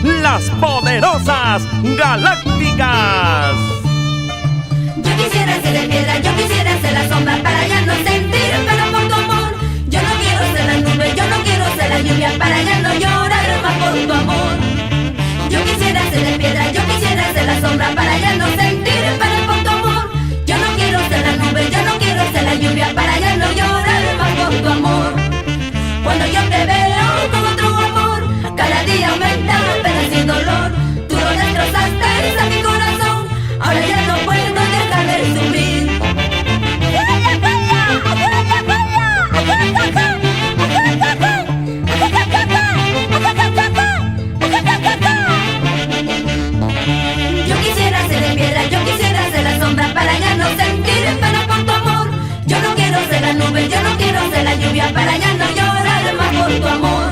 las poderosas galácticas. Yo quisiera ser de piedra, yo quisiera ser la sombra para ya no sentir pena por tu amor. Yo no quiero ser la nube, yo no quiero ser la lluvia para ya no llorar más por tu amor. Yo quisiera ser de piedra, yo quisiera ser la sombra para ya no sentir pena por tu amor. Yo no quiero ser la nube, yo no quiero ser la lluvia para ya no llorar más por tu amor. Cuando yo te veo con otro amor, cada día aumenta penas y dolor. Tú lo destrozaste a mi corazón, ahora ya no puedo dejar de sufrir. Yo quisiera ser de piedra, yo quisiera ser la sombra para ya no sentir pena por tu amor. Yo no quiero ser la nube, yo no quiero ser la lluvia para ya no llorar más por tu amor.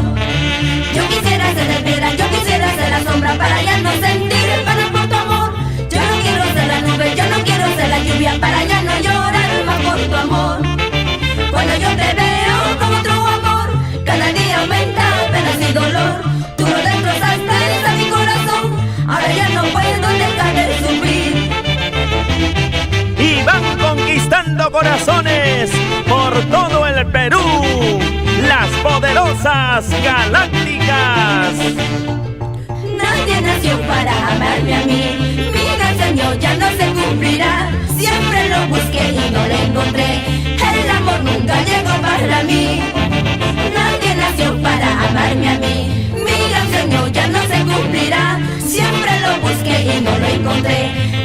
Yo quisiera ser de piedra, yo quisiera ser la sombra para ya no sentir pena por tu amor. Yo no quiero ser la nube, yo no quiero ser la lluvia para ya no llorar más por tu amor. Cuando yo te veo con otro amor, cada día aumenta penas y dolor. Tú lo destrozaste a mi corazón, ahora ya no puedo dejar de sufrir. Y van conquistando corazones por todo el Perú, las poderosas galácticas. Nadie nació para amarme a mí, mi gran sueño ya no se cumplirá. Siempre lo busqué y no lo encontré, el amor nunca llegó para mí. Nadie nació para amarme a mí, mi gran sueño ya no se cumplirá. Siempre lo busqué y no lo encontré,